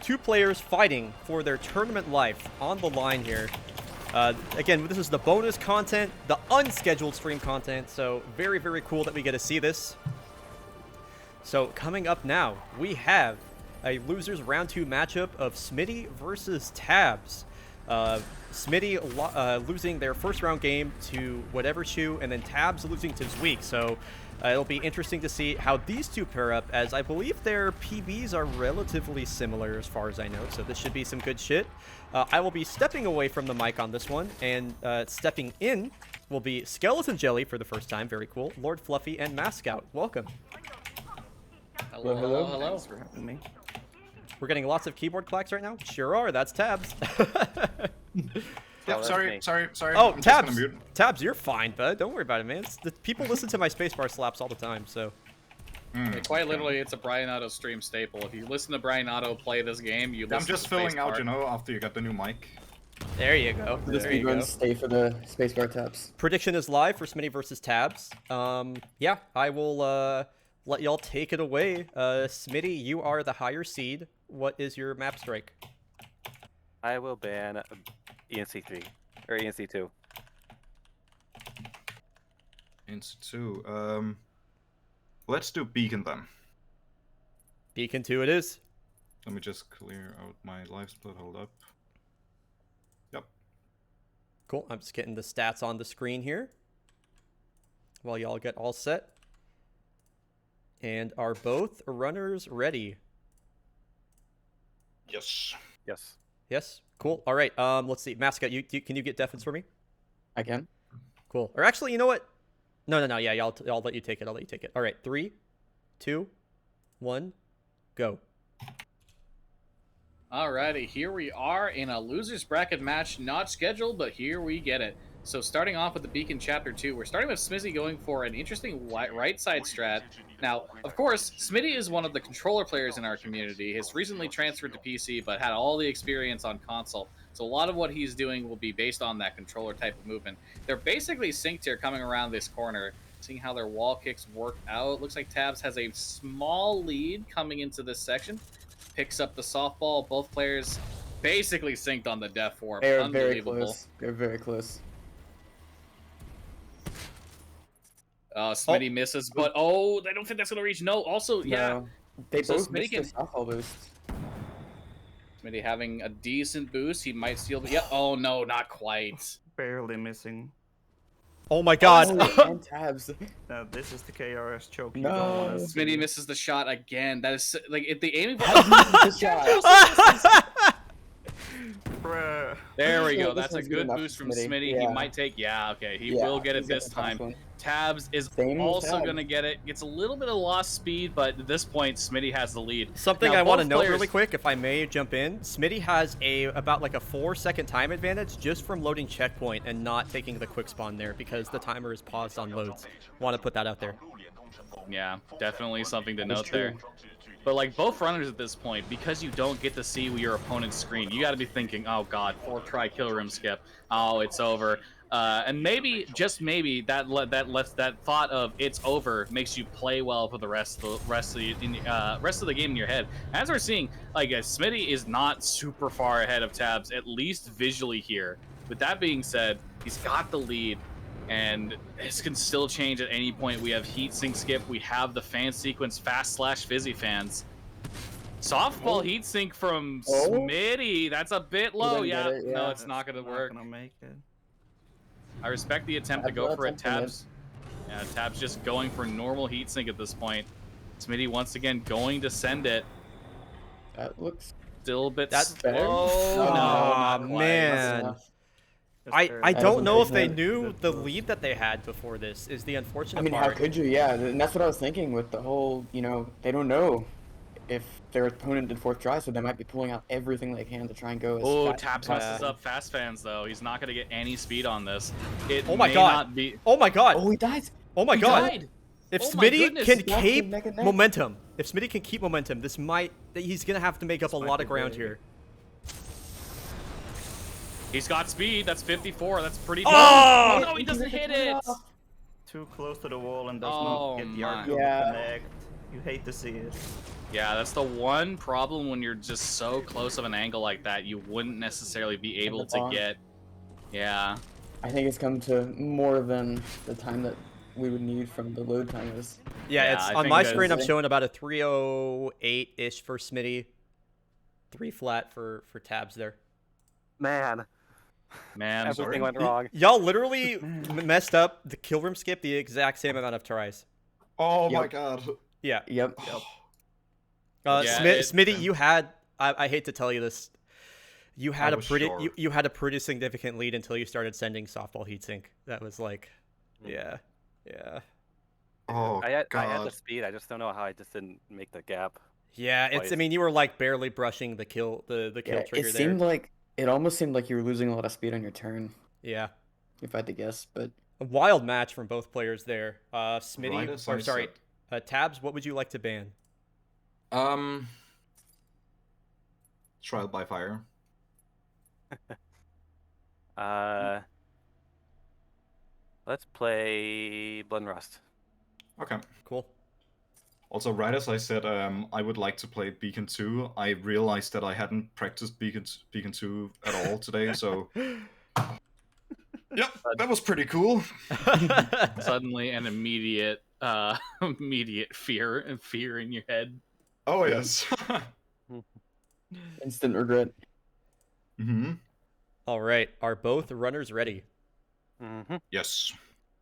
two players fighting for their tournament life on the line here. Again, this is the bonus content, the unscheduled stream content, so very, very cool that we get to see this. So coming up now, we have a losers round 2 matchup of Smitty versus Tabs. Smitty losing their first round game to whatever shoe, and then Tabs losing to Zweek. So it'll be interesting to see how these two pair up, as I believe their PBs are relatively similar as far as I know. So this should be some good shit. I will be stepping away from the mic on this one, and stepping in will be Skeleton Jelly for the first time. Very cool. Lord Fluffy and Mascout. Welcome. Hello, hello, hello. Thanks for having me. We're getting lots of keyboard clacks right now. Sure are. That's Tabs. Yep, sorry. Oh, I'm just Tabs. gonna mute. Tabs, you're fine, bud. Don't worry about it, man. The people listen to my spacebar slaps all the time, so. Quite literally, it's a Brian Otto stream staple. If you listen to Brian Otto play this game, you listen I'm just to filling out, spacebar. you know, after you got the new mic. There you go. The There you go. speedruns stay for the spacebar tabs. Prediction is live for Smitty versus Tabs. Yeah, I will let y'all take it away. Smitty, you are the higher seed. What is your map strike? I will ban ENC3 or ENC2. Into let's do Beacon then. Beacon 2 it is. Let me just clear out my live split. Hold up. Yep. Cool. I'm just getting the stats on the screen here while y'all get all set. And are both runners ready? Yes. Yes. Yes. Cool. All right. Let's see. Mascot, can you get Defense for me? I can. Cool. Or actually, you know what? No. Yeah, I'll let you take it. I'll let you take it. All right. 3, 2, 1, go. Alrighty, here we are in a losers bracket match, not scheduled, but here we get it. So starting off with the Beacon Chapter 2, we're starting with Smitty going for an interesting right side strat. Now, of course, Smitty is one of the controller players in our community. He's recently transferred to PC, but had all the experience on console. So a lot of what he's doing will be based on that controller type of movement. They're basically synced here coming around this corner, seeing how their wall kicks work out. Looks like Tabs has a small lead coming into this section. Picks up the softball. Both players basically synced on the death warp. They're very Unbelievable. close. They're very close. Smitty misses, but I don't think that's gonna reach. No, also, yeah. No, they So both Smitty missed the softball boost. Smitty having a decent boost. He might steal, but yeah. Oh no, not quite. Barely missing. Oh my god. Oh, and Tabs. This is the KRS choke. No. You don't wanna see. Smitty misses the shot again. That is like if the aiming. Good shot. Bruh. There we go. This That's a one's good good enough boost for from Smitty. Smitty. Yeah. He might take. Yeah, okay. He Yeah, will get it he's got this the time. first one. Tabs is Same as also Tabs. going to get it. Gets a little bit of lost speed, but at this point, Smitty has the lead. Something Now, I want to both note players- really quick, if I may jump in. Smitty has about like a 4-second time advantage just from loading checkpoint and not taking the quick spawn there because the timer is paused on loads. Want to put that out there. Yeah, definitely something to That's note true. there. But like both runners at this point, because you don't get to see your opponent's screen, you got to be thinking, oh god, 4-try kill room skip. Oh, it's over. And maybe, just maybe, that thought of it's over makes you play well for the rest of the game in your head. As we're seeing, like Smitty is not super far ahead of Tabs, at least visually here. With that being said, he's got the lead. And this can still change at any point. We have heat sink skip. We have the fan sequence fast/fizzy fans. Softball heat sink from Smitty. That's a bit low. didn't Yeah. get it, No, yeah. it's not going to work. Not gonna make it. I respect the attempt to Tabs go for it. attempting it. Tabs. Yeah, Tabs just going for normal heat sink at this point. Smitty once again going to send it. That looks. Still a bit That's slow. better. No, Oh, not quite. man. Just I barely. don't doesn't know if make they sense. knew the lead that they had before this is the unfortunate I mean, how part. could you? Yeah, and that's what I was thinking with the whole. You know, they don't know if their opponent did 4th try, so they might be pulling out everything they can to try and go. As Oh, fast Tabs as messes possible. up fast fans though. He's not going to get any speed on this. It Oh my may God. not be. Oh my god. Oh, he dies. Oh my He god. died. If Oh my Smitty goodness. can That's keep neck and neck. momentum, this might he's gonna have to make up a might lot be of ground big. here. He's got speed. That's 54. That's pretty good. Oh! No, he doesn't hit it. Too close to the wall and does Oh, not get the my. arc to Yeah. connect. You hate to see it. Yeah, that's the one problem when you're just so close of an angle like that. You wouldn't necessarily be able to bomb. get. Yeah. I think it's come to more than the time that we would need from the load timers. Yeah, Yeah, it's I on think my that's- screen. I'm showing about a 308-ish for Smitty, 3 flat for Tabs there. Man, Man, everything went wrong. Y'all literally messed up the kill room skip the exact same amount of tries. Oh my Yep. god. Yeah. Yep. Yeah, Smitty, you had. I hate to tell you this. You had I a was pretty. sure. You had a pretty significant lead until you started sending softball heatsink. That was like, yeah. Oh I had god. the speed. I just don't know how I just didn't make the gap. Yeah, it's. I Twice. mean, you were like barely brushing the kill, the kill Yeah, trigger it there. seemed like it almost seemed like you were losing a lot of speed on your turn, Yeah, if I had to guess. But a wild match from both players there. Smitty, Right as or I sorry, Tabs. What would you like to ban? Trial by fire. Let's play Blood and Rust. Okay. Cool. Also, right as I said, I would like to play Beacon 2. I realized that I hadn't practiced Beacon 2 at all today, so yep, that was pretty cool. suddenly an immediate, immediate fear in your head. Oh yes. instant regret. Mm-hmm. All right, are both runners ready? Mm-hmm. Yes.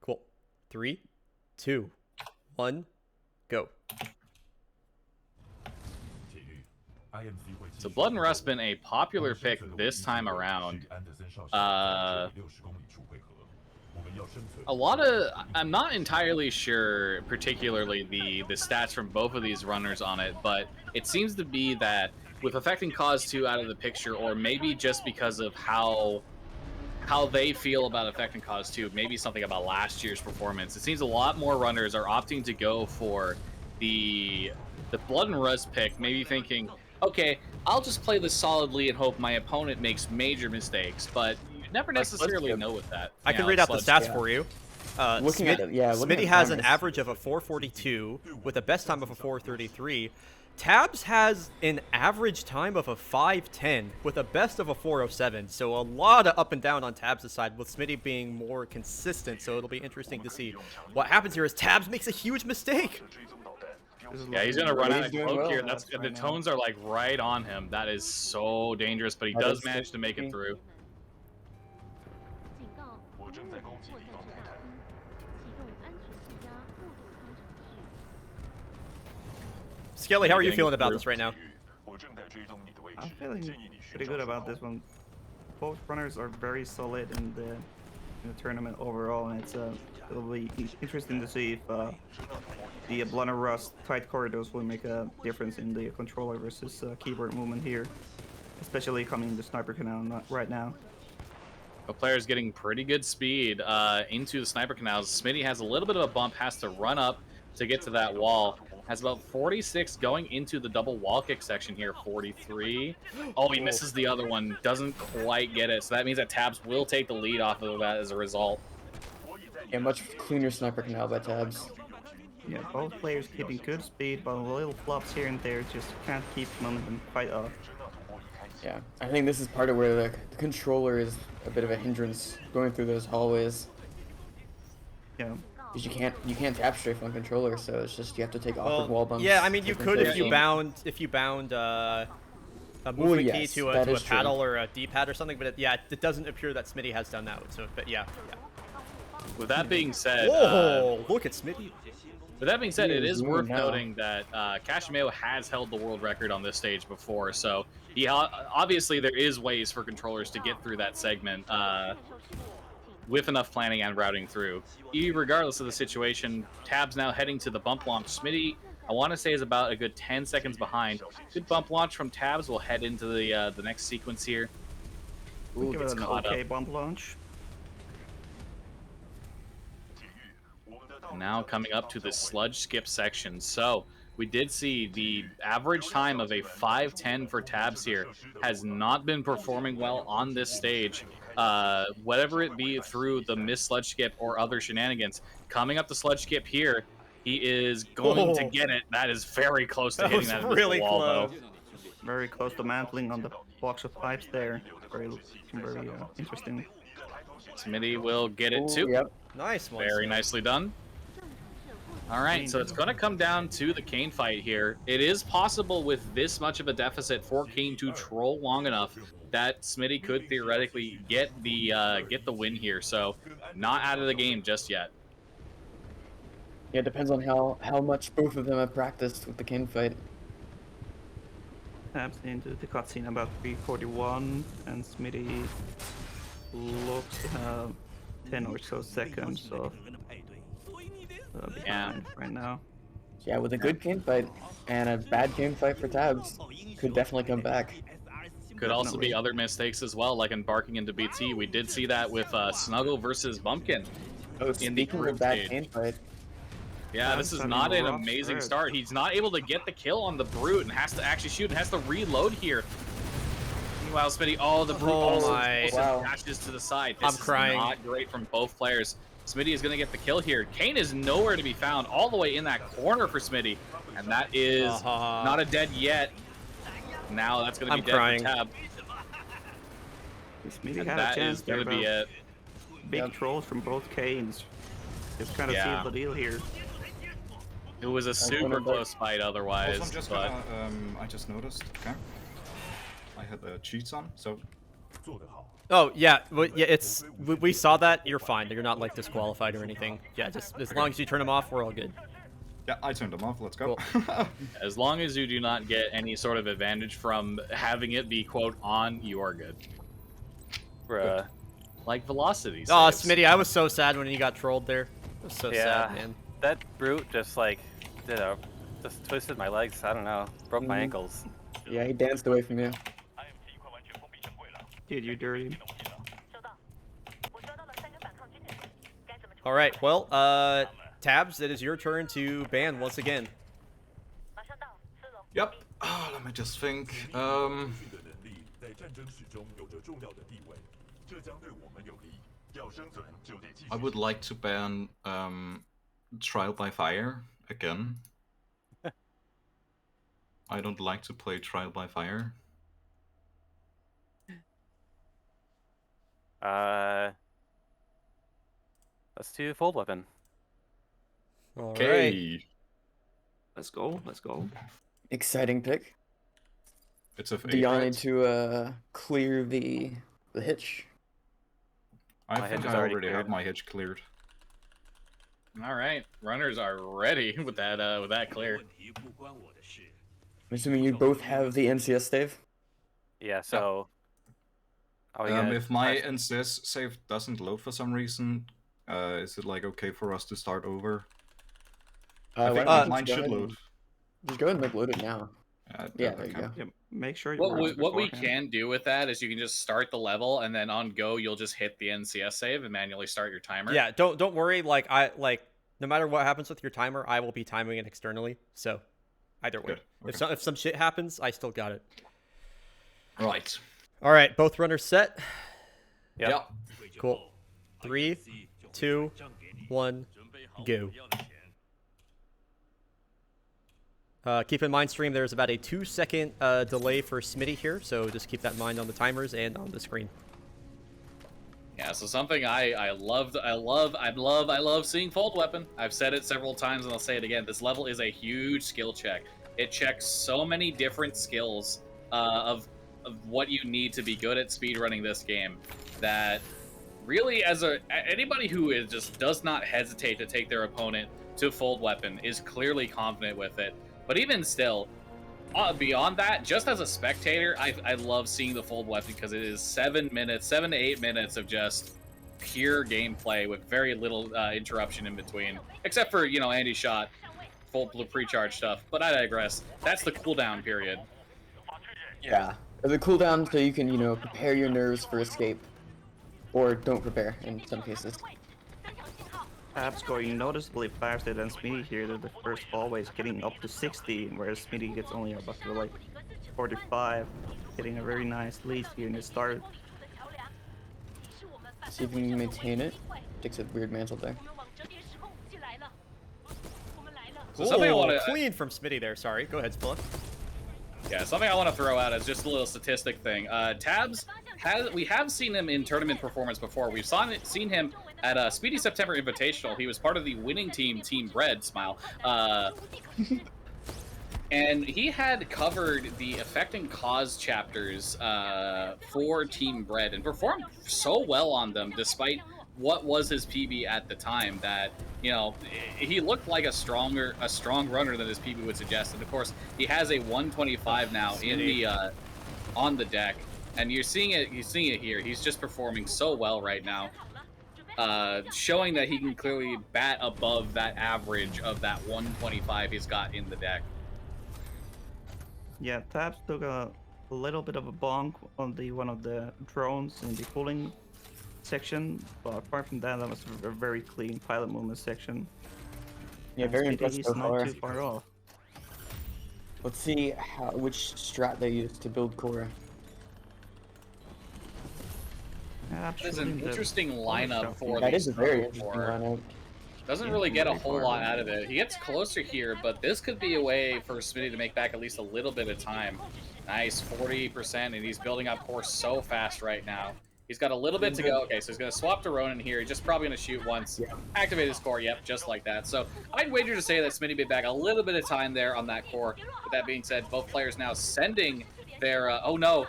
Cool. 3, 2, 1, go. So Blood and Rust been a popular pick this time around. A lot of, I'm not entirely sure, particularly the stats from both of these runners on it, but it seems to be that with Affecting Cause 2 out of the picture, or maybe just because of how they feel about Affecting Cause 2, maybe something about last year's performance, it seems a lot more runners are opting to go for the Blood and Rust pick, maybe thinking, okay, I'll just play this solidly and hope my opponent makes major mistakes, but you never necessarily know with that. I can Yeah, read out the Sludge. stats yeah. for you. Looking at it, yeah, looking Smitty at has an timers. average of a 442 with a best time of a 433. Tabs has an average time of a 510 with a best of a 407. So a lot of up and down on Tabs' side, with Smitty being more consistent. So it'll be interesting to see what happens here as Tabs makes a huge mistake. Yeah, he's gonna run out He's of doing cloak well here. in That's that the right now. tones are like right on him. That is so dangerous, but he That does is manage to make it tricky. through. 警告：无人或在这大厅启动安全气压过渡方程序。 Skelly, how are you Getting feeling about through. this right now? I'm feeling pretty good about this one. Both runners are very solid in the tournament overall, and it'll be interesting to see if the Blood and Rust tight corridors will make a difference in the controller versus keyboard movement here, especially coming in the sniper canal right now. The player's getting pretty good speed into the sniper canals. Smitty has a little bit of a bump, has to run up to get to that wall. Has about 46 going into the double wall kick section here. 43. Oh, he misses the other one. Doesn't quite get it. So that means that Tabs will take the lead off of that as a result. Yeah, much cleaner sniper canal by Tabs. Yeah, both players keeping good speed, but little flops here and there just can't keep momentum quite up. Yeah, I think this is part of where the controller is a bit of a hindrance going through those hallways. Yeah. Because you can't tap strafe on controller, so it's just you have to take awkward wall bumps. yeah, I mean you could if you differentiation. bound a movement key yes, to a that is true. paddle or a D-pad or something, but it doesn't appear that Smitty has done that. So, but yeah. With that being said, Whoa! Look at Smitty. with that being said, He it is is moving worth now. noting that Kashimeo has held the world record on this stage before. So he obviously there is ways for controllers to get through that segment. With enough planning and routing through. Regardless of the situation, Tabs now heading to the bump launch. Smitty, I want to say, is about a good 10 seconds behind. Good bump launch from Tabs. We'll head into the next sequence here. Ooh, Give gets it an caught okay up. bump launch. Now coming up to the sludge skip section. So we did see the average time of a 5:10 for Tabs here has not been performing well on this stage. Whatever it be through the missed sludge skip or other shenanigans. Coming up the sludge skip here, He is going to Oh. get it. That is very close to That hitting was that really invisible wall, close. though. Very close to mantling on the box of pipes there. Very interesting. Smitty will get it Ooh, too. yep. Nice one. Very Smitty. nicely done. All right, so it's going to come down to the Kane fight here. It is possible with this much of a deficit for Kane to troll long enough that Smitty could theoretically get the win here. So not out of the game just yet. Yeah, it depends on how much both of them have practiced with the Kane fight. Taps into the cutscene about 3:41, and Smitty looks to have 10 or so seconds of behind right now. Yeah, with a good Kane fight and a bad Kane fight for Tabs, could definitely come back. Could also be Definitely. other mistakes as well, like embarking into BT. We did see that with Snuggle versus Bumpkin. Oh, In the speaking group of that stage. Kane fight, Yeah, this is Tabs not having an a rough amazing start. start. He's not able to get the kill on the Brute and has to actually shoot and has to reload here. Meanwhile, Smitty, the Brute Oh also my. Wow. dashes to the side. I'm This is crying. not great from both players. Smitty is going to get the kill here. Kane is nowhere to be found, all the way in that corner for Smitty. And that is not a dead yet. Now that's going to be I'm dead crying. for Tab. Smitty And had a that chance is going to there, be but it. big Yep. trolls from both Kanes. Just kind of Yeah. sealed the deal here. It was a super gonna break. close fight otherwise. Also, I'm just but gonna, I just noticed, okay? I had the cheats on, so Oh yeah, well, yeah. It's we saw that. You're fine. You're not like disqualified or anything. Yeah, just as long as you turn them off, we're all good. yeah, I turned them off. Let's go. as long as you do not get any sort of advantage from having it be, quote, on, you are good. Bruh. Like velocity Oh, saves. Smitty, I was so sad when you got trolled there. It was so Yeah. sad, man. That brute just like just twisted my legs. I don't know. Broke my Mhm. ankles. yeah, he danced away from you. Did you dirty? All right, well, Tabs, it is your turn to ban once again. Yep. Let me just think. I would like to ban Trial by Fire again. I don't like to play Trial by Fire. Let's do fold weapon. All right. Okay. Let's go. Let's go. Exciting pick. It's a Do y'all right? need to clear the hitch? I My think hitch is I already already have cleared. my hitch cleared. All right, runners are ready with that clear. I'm assuming you both have the NCS stave. Yeah. So. Are we gonna If my try- NCS save doesn't load for some reason, is it like okay for us to start over? I why think don't you mine just go should ahead load. and- Just go ahead and load it now. Yeah, there you okay. go. Yeah, make sure it What works we beforehand. can do with that is you can just start the level and then on go you'll just hit the NCS save and manually start your timer. Yeah, don't worry. No matter what happens with your timer, I will be timing it externally. So, either way, Good, okay. if some shit happens, I still got it. Right. All right, both runners set. Yep. Yeah. Cool. 3, 2, 1, go. Keep in mind, stream, there's about a 2-second delay for Smitty here, so just keep that in mind on the timers and on the screen. Yeah, so something I love seeing fold weapon. I've said it several times and I'll say it again. This level is a huge skill check. It checks so many different skills of what you need to be good at speedrunning this game that really anybody who just does not hesitate to take their opponent to fold weapon is clearly confident with it. But even still, beyond that, just as a spectator, I love seeing the fold weapon because it is 7 to 8 minutes of just pure gameplay with very little interruption in between, except for Andy's shot, full pre-charge stuff. But I digress. That's the cooldown period. Yeah. The cooldown so you can, prepare your nerves for escape. Or don't prepare in some cases. Tabs going noticeably faster than Smitty here. The first always getting up to 60, whereas Smitty gets only up to like 45, getting a very nice lead here in the start. See if you can maintain it. Takes a weird mantle there. So something I want to clean from Smitty there. Sorry, go ahead, Spilla. Yeah, something I want to throw out as just a little statistic thing. Tabs we have seen him in tournament performance before. We've seen him at Speedy September Invitational. He was part of the winning team, Team Bread. Smile. And he had covered the Affecting Cause chapters for Team Bread and performed so well on them, despite what was his PB at the time. That, you know, he looked like a strong runner than his PB would suggest. And of course, he has a 125 now in the on the deck, and you're seeing it. You're seeing it here. He's just performing so well right now, showing that he can clearly bat above that average of that 125 he's got in the deck. Yeah, Tabs took a little bit of a bonk on one of the drones in the cooling section, but apart from that, that was a very clean pilot movement section. Yeah, very impressive so He's not far. too far off. Let's see which strat they used to build Korra. That is an interesting lineup for That these is a very interesting four. lineup. Doesn't really get a whole lot out of it. He gets closer here, but this could be a way for Smitty to make back at least a little bit of time. Nice, 40%, and he's building up core so fast right now. He's got a little bit to go. Okay, so he's going to swap to Ronin here. He's just probably going to shoot once. Activate his core, yep, just like that. So I'd wager to say that Smitty made back a little bit of time there on that core. With that being said, both players now sending their... oh no,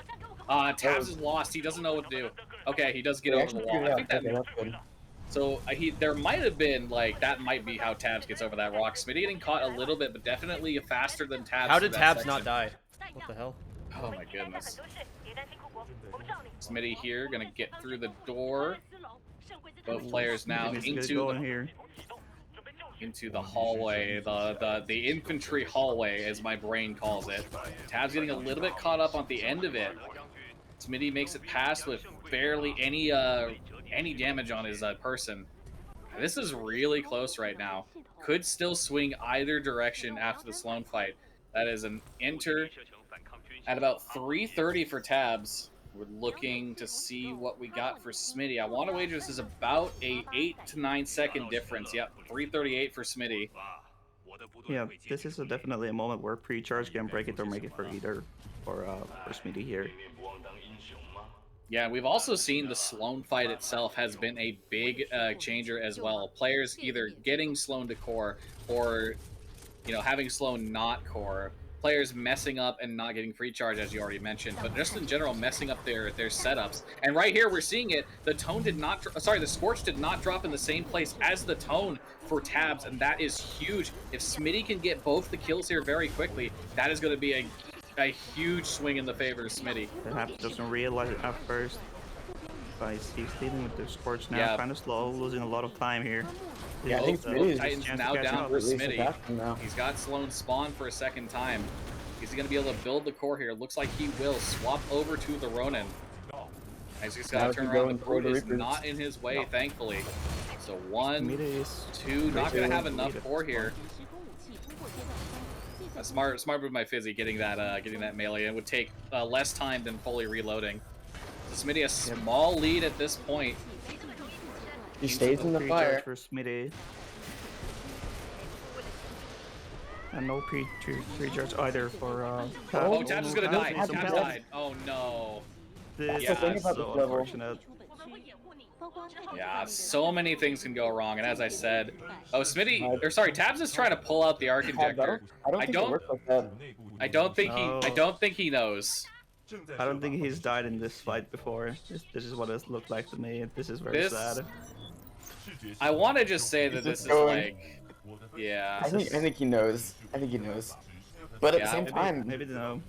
Tabs is lost. He doesn't know what to do. Okay, he does get over the wall. I think that... So there might have been, like, that might be how Tabs gets over that rock. Smitty getting caught a little bit, but definitely faster than Tabs. How did Tabs not die? What the hell? Oh my goodness. Smitty here, gonna get through the door. Both players now into the hallway, the infantry hallway, as my brain calls it. Tabs getting a little bit caught up on the end of it. Smitty makes it past with barely any damage on his person. This is really close right now. Could still swing either direction after the Sloan fight. That is an enter at about 3:30 for Tabs. We're looking to see what we got for Smitty. I want to wager this is about a 8 to 9 second difference. Yep, 3:38 for Smitty. Yeah, this is definitely a moment where pre-charge can break it or make it for either for Smitty here. Yeah, we've also seen the Sloan fight itself has been a big changer as well. Players either getting Sloan to core or, you know, having Sloan not core. Players messing up and not getting free charge, as you already mentioned, but just in general messing up their setups. And right here, we're seeing it. The tone did not, the Scorch did not drop in the same place as the tone for Tabs, and that is huge. If Smitty can get both the kills here very quickly, that is going to be a huge swing in the favor of Smitty. Perhaps doesn't realize it at first. But he's dealing with the Scorch now, kind of slow, losing a lot of time here. Yeah, I think Smitty Titans now down for Smitty. He's got Sloan spawn for a second time. Is he going to be able to build the core here? Looks like he will. Swap over to the Ronin. He's just got to turn around. The Brute is not in his way, thankfully. So 1, 2, not going to have enough core here. A smart move by Fizzy getting that melee. It would take less time than fully reloading. So Smitty a small lead at this point. He stays in the fire. For Smitty. And no pre-charge either for oh, Tabs is gonna die. Tabs died. Oh no. This yeah, is so unfortunate. Yeah, so many things can go wrong, and as I said, Tabs is trying to pull out the arc injector. I don't think he knows. I don't think he's died in this fight before. This is what it looked like to me. This is very sad. I want to just say that this is like, yeah. I think he knows. I think he knows. But at the same time, maybe no.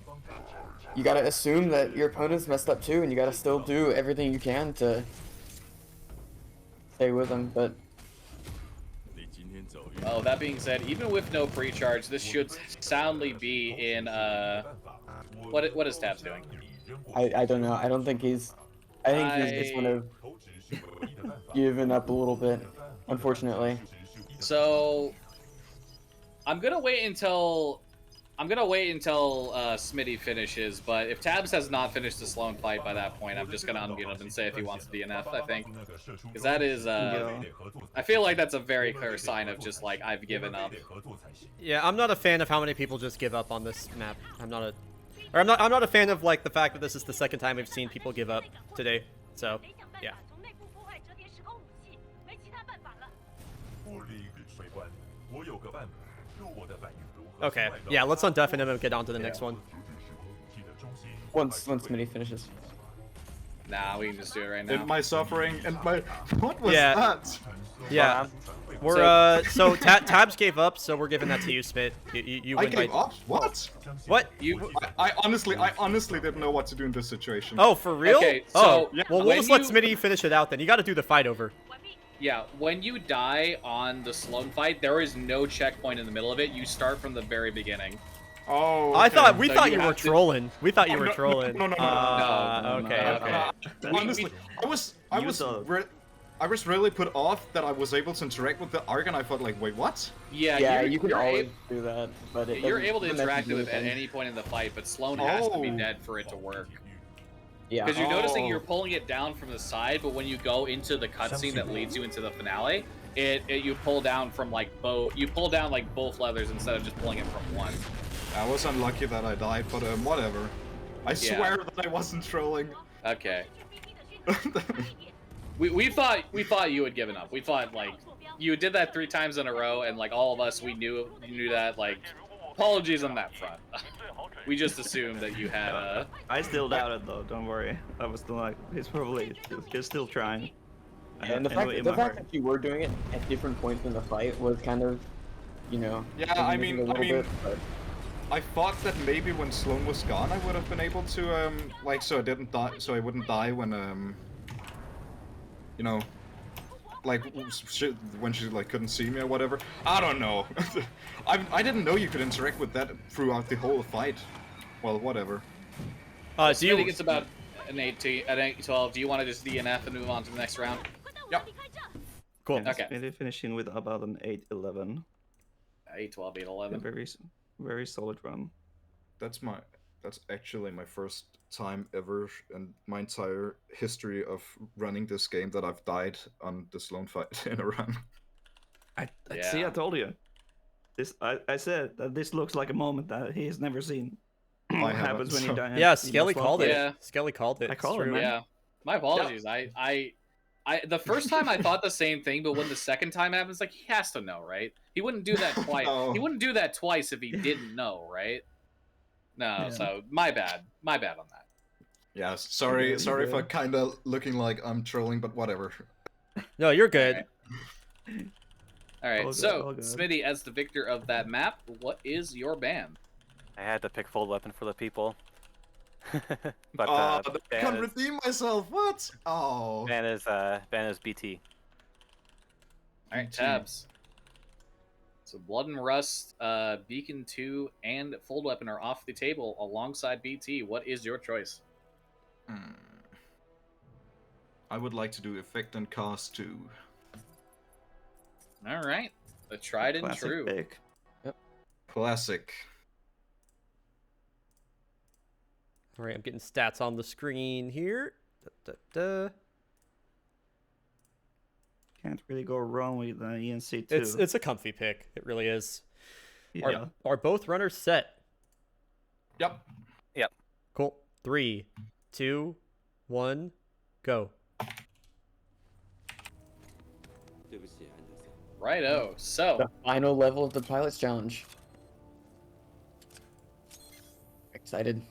You gotta assume that your opponent's messed up too, and you gotta still do everything you can to stay with him. But oh, that being said, even with no pre-charge, this should soundly be in what is Tabs doing? I don't know. I don't think he's. I think he's just kind of given up a little bit, unfortunately. So I'm gonna wait until I'm gonna wait until Smitty finishes, but if Tabs has not finished the Sloan fight by that point, I'm just gonna unmute him and say if he wants to DNF, I think. Because that is, I feel like that's a very clear sign of just like, I've given up. Yeah, I'm not a fan of how many people just give up on this map. I'm not a fan of like the fact that this is the second time we've seen people give up today. So, yeah. Okay, yeah, let's undeafen him and get on to the next one. Once Smitty finishes. Nah, we can just do it right now. And my suffering and my... What was Yeah. that? Yeah. We're, so Tabs gave up, so we're giving that to you, Smit. You I win gave by... up? What? What? I honestly didn't know what to do in this situation. Oh, for real? Okay, oh, so well, we'll just let Smitty finish it out then. You gotta do the fight over. Yeah, when you die on the Sloan fight, there is no checkpoint in the middle of it. You start from the very beginning. Oh, okay. I thought we So thought you you were have to- trolling. We thought you were no, trolling. no. Okay. Honestly, I was really put off that I was able to interact with the Ark, and I thought like, wait, what? Yeah, you can you're always ab- do that, but You're able to doesn't actually interact do with it at anything. any point in the fight, but Sloan has to be Oh. dead for it to work. Yeah. Because you're noticing Oh. you're pulling it down from the side, but when you go into the cutscene that leads you into the finale, you pull down from like both. You pull down like both leathers instead of just pulling it from one. I was unlucky that I died, but whatever. I swear that I wasn't trolling. Okay. We thought you had given up. We thought like you did that 3 times in a row, and like all of us, we knew that. Like, apologies on that front. We just assumed that you had I still doubt it though. Don't worry. I was still like, he's still trying. And the fact that you were doing it at different points in the fight was kind of, you know. Yeah, I mean, I thought that maybe when Sloan was gone, I would have been able to like, so I didn't die, so I wouldn't die when you know, like when she like couldn't see me or whatever. I don't know. I didn't know you could interact with that throughout the whole fight. Well, whatever. I think it's about an 8-12. Do you want to just DNF and move on to the next round? Yep. Cool. Okay. Maybe finishing with about an 8-11. 8-12, 8-11. Very solid run. That's actually my first time ever in my entire history of running this game that I've died on the Sloan fight in a run. See, I told you. I said that this looks like a moment that he has never seen. What happens when you die? Yeah, Skelly called it. Yeah. Skelly called it. I called it, man. Yeah. My apologies. I the first time I thought the same thing, but when the second time happens, like, he has to know, right? He wouldn't do that twice. No. He wouldn't do that twice if he didn't know, right? No, so my bad on that. Yeah, sorry for kind of looking like I'm trolling, but whatever. No, you're good. All right, All good, so all good. Smitty, as the victor of that map, what is your ban? I had to pick fold weapon for the people. But I ban can't is, redeem myself. What? Oh. ban is BT. All right, Tabs. So Blood and Rust, Beacon 2, and Fold Weapon are off the table alongside BT. What is your choice? I would like to do effect and cast too. All right, the tried and Classic true. pick. Classic. All right, I'm getting stats on the screen here. Can't really go wrong with ENC too. It's a comfy pick. It really is. Yeah. Are both runners set? Yep. Cool. 3, 2, 1, go. Righto. So The final level of the Pilots Challenge. Excited.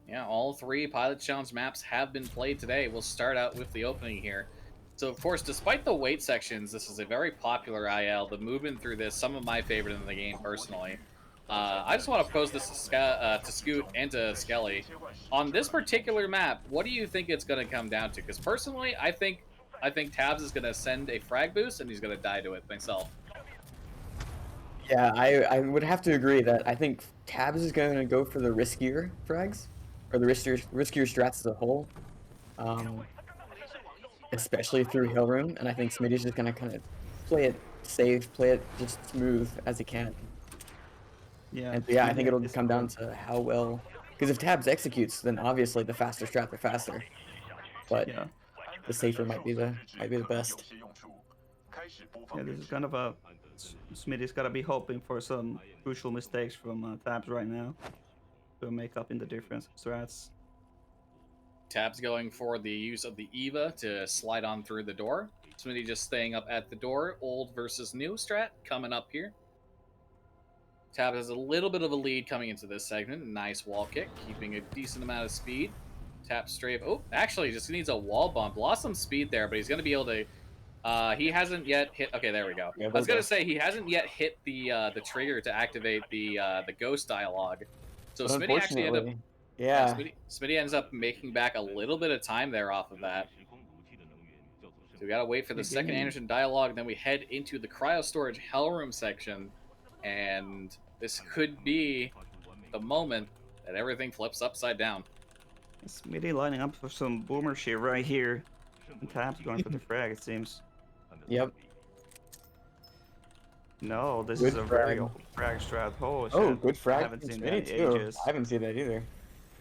yeah, all 3 Pilot Challenge maps have been played today. We'll start out with the opening here. So, of course, despite the weight sections, this is a very popular IL. The movement through this, some of my favorite in the game, personally. I just want to pose this to Scoot and to Skelly. On this particular map, what do you think it's going to come down to? Because, personally, I think Tabs is going to send a frag boost, and he's going to die to it myself. Yeah, I would have to agree that I think Tabs is going to go for the riskier frags, or the riskier strats as a whole, especially through Hill Room, and I think Smitty's just going to kind of play it safe, play it just smooth as he can. Yeah. And yeah, I think it'll It's come down fun. to how well. Because if Tabs executes, then obviously the faster strat, the faster. But Yeah. the safer might be the best. Yeah, this is kind of a Smitty's gotta be hoping for some crucial mistakes from Tabs right now to make up in the difference strats. Tab's going for the use of the Eva to slide on through the door. Smitty just staying up at the door. Old versus new strat coming up here. Tab has a little bit of a lead coming into this segment. Nice wall kick, keeping a decent amount of speed. Tap strafe. Oh, actually, just needs a wall bump. Lost some speed there, but he's going to be able to. He hasn't yet hit. Okay, there we go. Yeah, I was going to say he hasn't yet hit the trigger to activate the ghost dialogue. So But Smitty actually ended up. unfortunately, yeah. Smitty ends up making back a little bit of time there off of that. So we gotta wait for the second Anderson dialogue, and then we head into the cryo storage hellroom section, and this could be the moment that everything flips upside down. Smitty lining up for some boomer shit right here. And Tab's going for the frag, it seems. Yep. No, this Good is a very frag. old frag strat. Oh, Oh, shit. good frag. I haven't from seen that Smitty in too. ages. I haven't seen that either.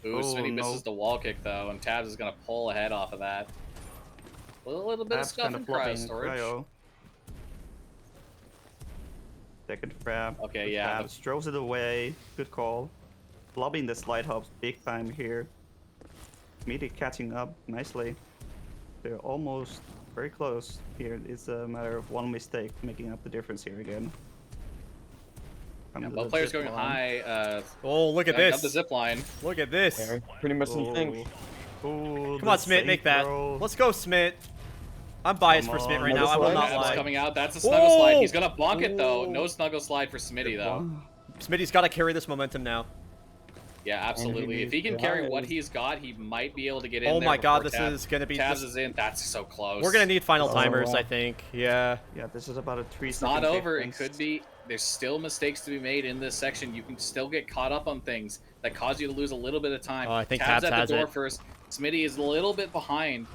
Ooh, Oh, Smitty misses no. the wall kick though, and Tabs is gonna pull ahead off of that. A little bit of Tab's stuff kind in of flopping cryo in storage. cryo. Second frag. Okay, Good yeah, Tabs throws it away. Good call. Lobbing the slide hops big time here. Smitty catching up nicely. They're almost very close here. It's a matter of one mistake making up the difference here again. Yeah, Under both the players zip going line. high. Oh, look at Up the this. zip line. Look at this. Yeah, pretty much some things. Oh, Come on, Smit, make that. Let's go, Smit. I'm biased for Come Smit on, right now. I will another not slide. Tabs lie. coming out. That's a snuggle slide. He's gonna bonk it though. Ooh. No snuggle slide for Smitty though. Smitty's got to carry this momentum now. Yeah, absolutely. If he can carry what he's got, he might be able to get in Oh there. my god, before this Tabs- is going to be... Tabs is in. That's so close. We're going to need final Oh, timers, wow. I think. Yeah. Yeah, this is about a 3 It's second not over. It difference. could be. There's still mistakes to be made in this section. You can still get caught up on things that cause you to lose a little bit of time. Oh, I think Tabs Tabs at has the door it. first. Smitty is a little bit behind.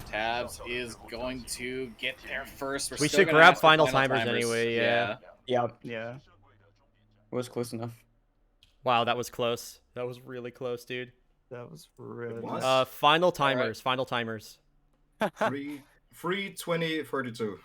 Tabs is going to get there first. We're We still should gonna grab ask for final timers anyway, yeah. Yeah, Yeah. it was close enough. Wow, that was close. That was really close, dude. That was really It was. nice. Final timers. Final timers. 3, 20, 32.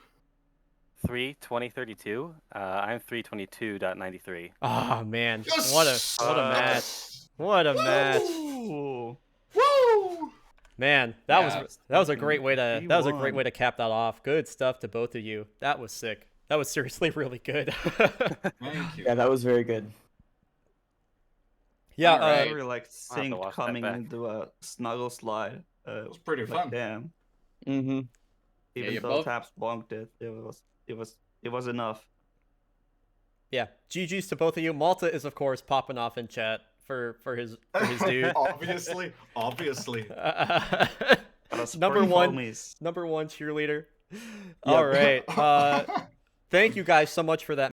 3:20:32. I'm 3:22.93. Oh, man. Yes! What a match. What a match. Ooh. Woo! Man, Yeah, that was a great way to he that was a great won. way to cap that off. Good stuff to both of you. That was sick. That was seriously really good. Thank you. Yeah, that was very good. Yeah, Alright. I really like to Sync watch that coming back. into a snuggle slide. It was pretty Like, fun. damn. Mm-hmm. Even you though both- Taps bonked it, it was enough. yeah. GG's to both of you. Malta is of course popping off in chat for his dude. Obviously. Gotta Number spring one homies. cheerleader. All right. Thank you guys so much for that